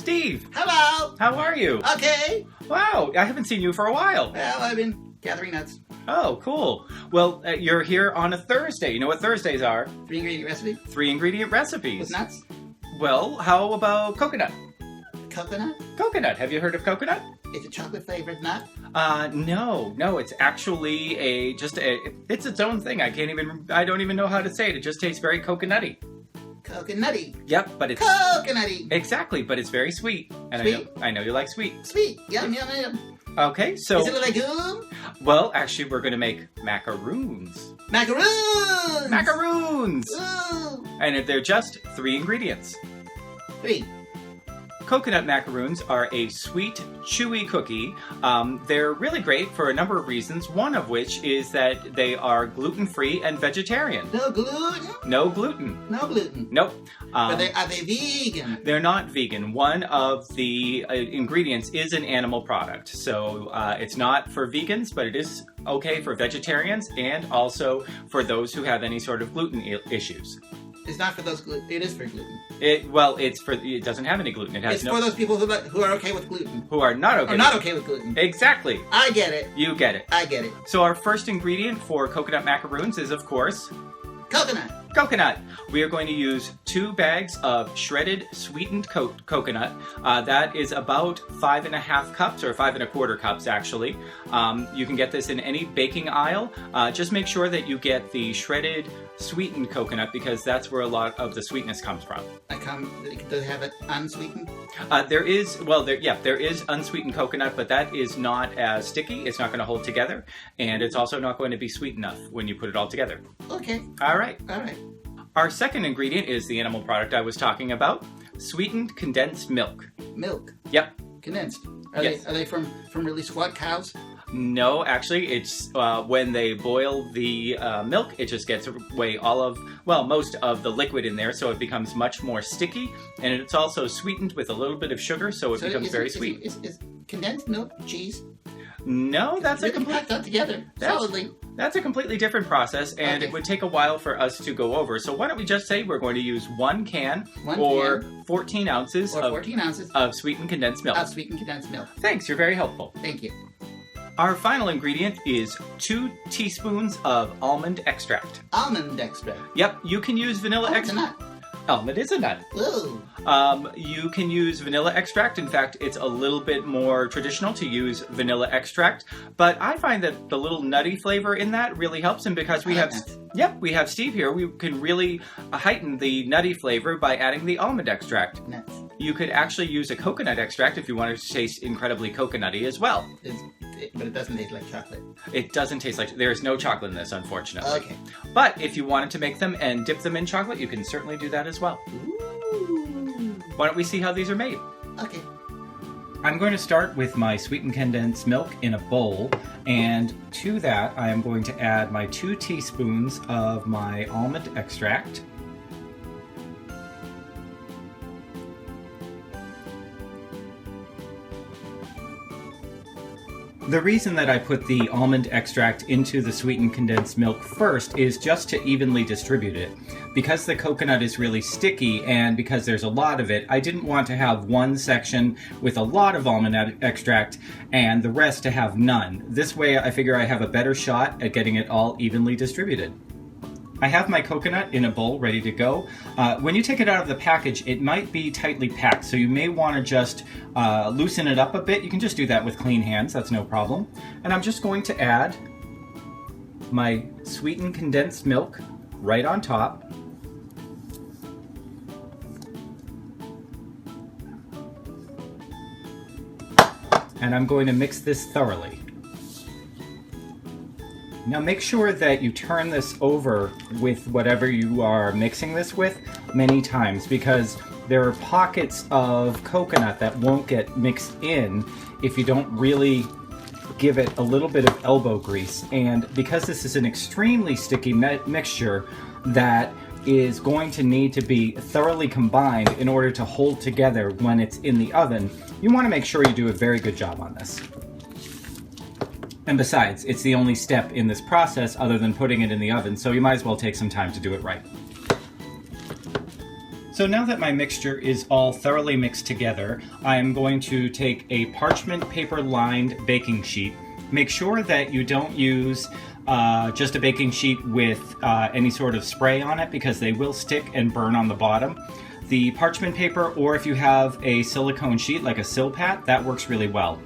Steve! Hello! How are you? Okay. Wow, I haven't seen you for a while. Well, I've been gathering nuts. Oh, cool. Well, you're here on a Thursday. You know what Thursdays are? 3-ingredient recipe? 3-ingredient recipes. With nuts? Well, how about coconut? Coconut? Coconut. Have you heard of coconut? It's a chocolate-flavored nut? No. It's actually it's its own thing. I don't even know how to say it. It just tastes very coconutty. Coconutty. Yep, but it's... Coconutty. Exactly, but it's very sweet. And Sweet? I know you like sweet. Sweet. Yum, yum, yum. Okay, so... Is it a legume? Well, actually, we're going to make macaroons. Macaroons! Macaroons! Ooh. And they're just 3 ingredients. 3. Coconut macaroons are a sweet, chewy cookie. They're really great for a number of reasons, one of which is that they are gluten-free and vegetarian. No gluten? No gluten. No gluten. Nope. Are they vegan? They're not vegan. One of the ingredients is an animal product, so it's not for vegans, but it is okay for vegetarians and also for those who have any sort of gluten issues. It's not for those gluten. It is for gluten. It doesn't have any gluten. It's for those people who are okay with gluten. Who are not okay. Or not okay with gluten. Exactly. I get it. You get it. I get it. So our first ingredient for coconut macaroons is, of course, Coconut. coconut. We are going to use 2 bags of shredded sweetened coconut. That is about 5.5 cups, or 5 1/4 cups actually. You can get this in any baking aisle. Just make sure that you get the shredded sweetened coconut because that's where a lot of the sweetness comes from. Does it have it unsweetened? There is unsweetened coconut, but that is not as sticky. It's not going to hold together, and it's also not going to be sweet enough when you put it all together. Okay. All right. All right. Our second ingredient is the animal product I was talking about, sweetened condensed milk. Milk. Yep. Condensed. Yes. Are they from really squat cows? No, actually, it's when they boil the milk, it just gets away most of the liquid in there, so it becomes much more sticky, and it's also sweetened with a little bit of sugar, so it becomes very sweet. Is condensed milk cheese? No, that's packed up together solidly. That's a completely different process, and Okay. it would take a while for us to go over. So why don't we just say we're going to use 1 can 14 ounces of sweetened condensed milk. Of sweetened condensed milk. Thanks, you're very helpful. Thank you. Our final ingredient is 2 teaspoons of almond extract. Almond extract. Yep, you can use vanilla It's a extract. nut. Almond is a nut. Ooh. You can use vanilla extract. In fact, it's a little bit more traditional to use vanilla extract, but I find that the little nutty flavor in that really helps, and because we have Steve here, we can really heighten the nutty flavor by adding the almond extract. Nuts. You could actually use a coconut extract if you wanted to taste incredibly coconutty as well. But it doesn't taste like chocolate. It doesn't taste like... There is no chocolate in this, unfortunately. Okay. But if you wanted to make them and dip them in chocolate, you can certainly do that as well. Ooh. Why don't we see how these are made? Okay. I'm going to start with my sweetened condensed milk in a bowl, and to that I am going to add my 2 teaspoons of my almond extract. The reason that I put the almond extract into the sweetened condensed milk first is just to evenly distribute it. Because the coconut is really sticky and because there's a lot of it, I didn't want to have one section with a lot of almond extract and the rest to have none. This way I figure I have a better shot at getting it all evenly distributed. I have my coconut in a bowl ready to go. When you take it out of the package, it might be tightly packed, so you may want to just loosen it up a bit. You can just do that with clean hands, that's no problem. And I'm just going to add my sweetened condensed milk right on top. And I'm going to mix this thoroughly. Now make sure that you turn this over with whatever you are mixing this with many times, because there are pockets of coconut that won't get mixed in if you don't really give it a little bit of elbow grease. And because this is an extremely sticky mixture that is going to need to be thoroughly combined in order to hold together when it's in the oven, you want to make sure you do a very good job on this. And besides, it's the only step in this process other than putting it in the oven, so you might as well take some time to do it right. So now that my mixture is all thoroughly mixed together, I'm going to take a parchment paper lined baking sheet. Make sure that you don't use just a baking sheet with any sort of spray on it, because they will stick and burn on the bottom. The parchment paper, or if you have a silicone sheet like a Silpat, that works really well.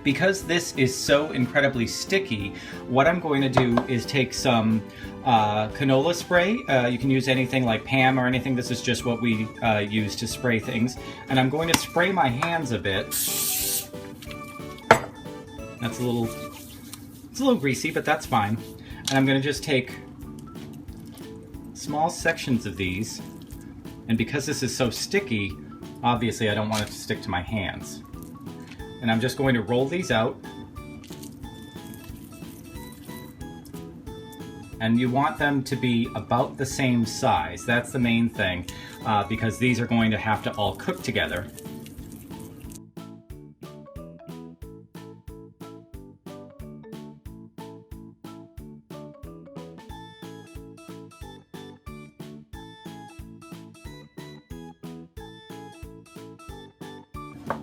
Because this is so incredibly sticky, what I'm going to do is take some canola spray. You can use anything like Pam or anything. This is just what we use to spray things. And I'm going to spray my hands a bit. It's a little greasy, but that's fine. And I'm going to just take small sections of these. And because this is so sticky, obviously I don't want it to stick to my hands. And I'm just going to roll these out. And you want them to be about the same size. That's the main thing, because these are going to have to all cook together.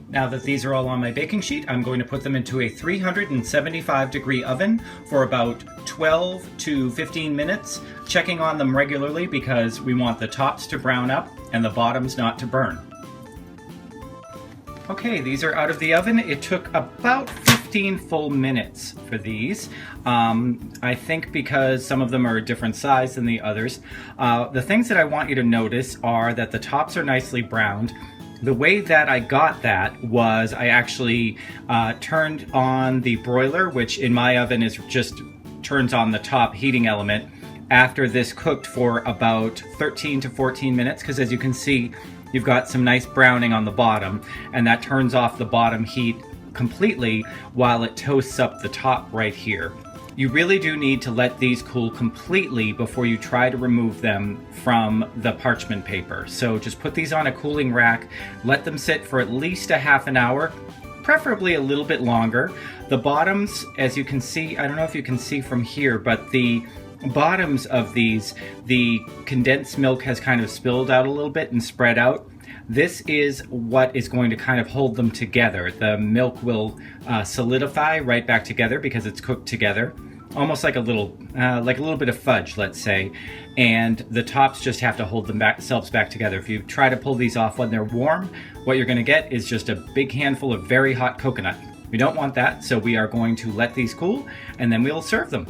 Now that these are all on my baking sheet, I'm going to put them into a 375-degree oven for about 12 to 15 minutes, checking on them regularly because we want the tops to brown up and the bottoms not to burn. Okay, these are out of the oven. It took about 15 full minutes for these. I think because some of them are a different size than the others. The things that I want you to notice are that the tops are nicely browned. The way that I got that was I actually turned on the broiler, which in my oven is just turns on the top heating element, after this cooked for about 13 to 14 minutes, because as you can see, you've got some nice browning on the bottom, and that turns off the bottom heat completely while it toasts up the top right here. You really do need to let these cool completely before you try to remove them from the parchment paper. So just put these on a cooling rack, let them sit for at least a half an hour, preferably a little bit longer. The bottoms, as you can see, I don't know if you can see from here, but the bottoms of these, the condensed milk has kind of spilled out a little bit and spread out. This is what is going to kind of hold them together. The milk will solidify right back together because it's cooked together, almost like a little bit of fudge, let's say. And the tops just have to hold themselves back together. If you try to pull these off when they're warm, what you're going to get is just a big handful of very hot coconut. We don't want that, so we are going to let these cool, and then we'll serve them.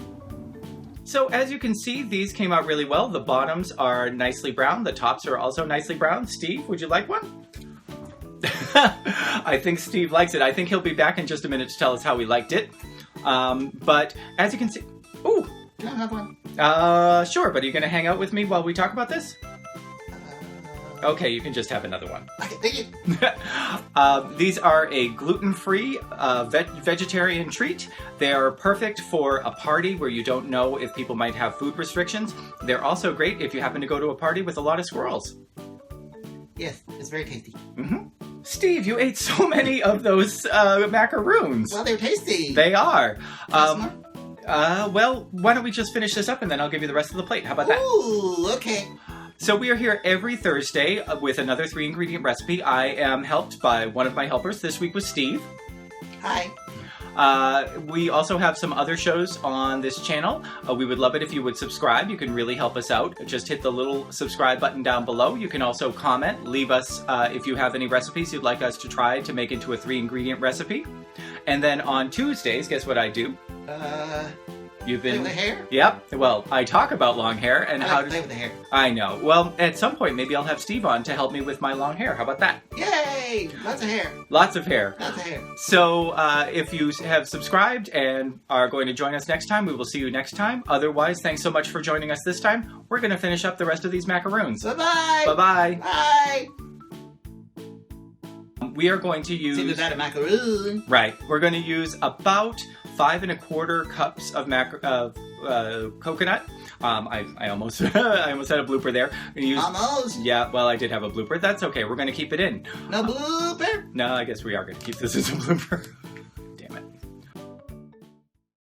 So as you can see, these came out really well. The bottoms are nicely brown. The tops are also nicely brown. Steve, would you like one? I think Steve likes it. I think he'll be back in just a minute to tell us how he liked it. But as you can see... Ooh! Can I have one? Sure, but are you going to hang out with me while we talk about this? Okay, you can just have another one. Okay, thank you. These are a gluten-free vegetarian treat. They are perfect for a party where you don't know if people might have food restrictions. They're also great if you happen to go to a party with a lot of squirrels. Yes, it's very tasty. Mm-hmm. Steve, you ate so many of those macaroons. Well, they're tasty. They are. More? Well, why don't we just finish this up and then I'll give you the rest of the plate. How about that? Ooh, okay. So we are here every Thursday with another 3-ingredient recipe. I am helped by one of my helpers. This week was Steve. Hi. We also have some other shows on this channel. We would love it if you would subscribe. You can really help us out. Just hit the little subscribe button down below. You can also comment. Leave us if you have any recipes you'd like us to try to make into a 3-ingredient recipe. And then on Tuesdays, guess what I do? You've been... Play with the hair? Yep. Well, I talk about long hair and I how like to... play with the hair. I know. Well, at some point, maybe I'll have Steve on to help me with my long hair. How about that? Yay! Lots of hair. Lots of hair. Lots of hair. So, if you have subscribed and are going to join us next time, we will see you next time. Otherwise, thanks so much for joining us this time. We're going to finish up the rest of these macaroons. Bye-bye! Bye-bye! Bye! We are going to use... It's either that or macaroon. Right. We're going to use about 5 1/4 cups of coconut. I almost I almost had a blooper there. Almost. Yeah, well, I did have a blooper. That's okay. We're going to keep it in. No blooper? No, I guess we are going to keep this as a blooper.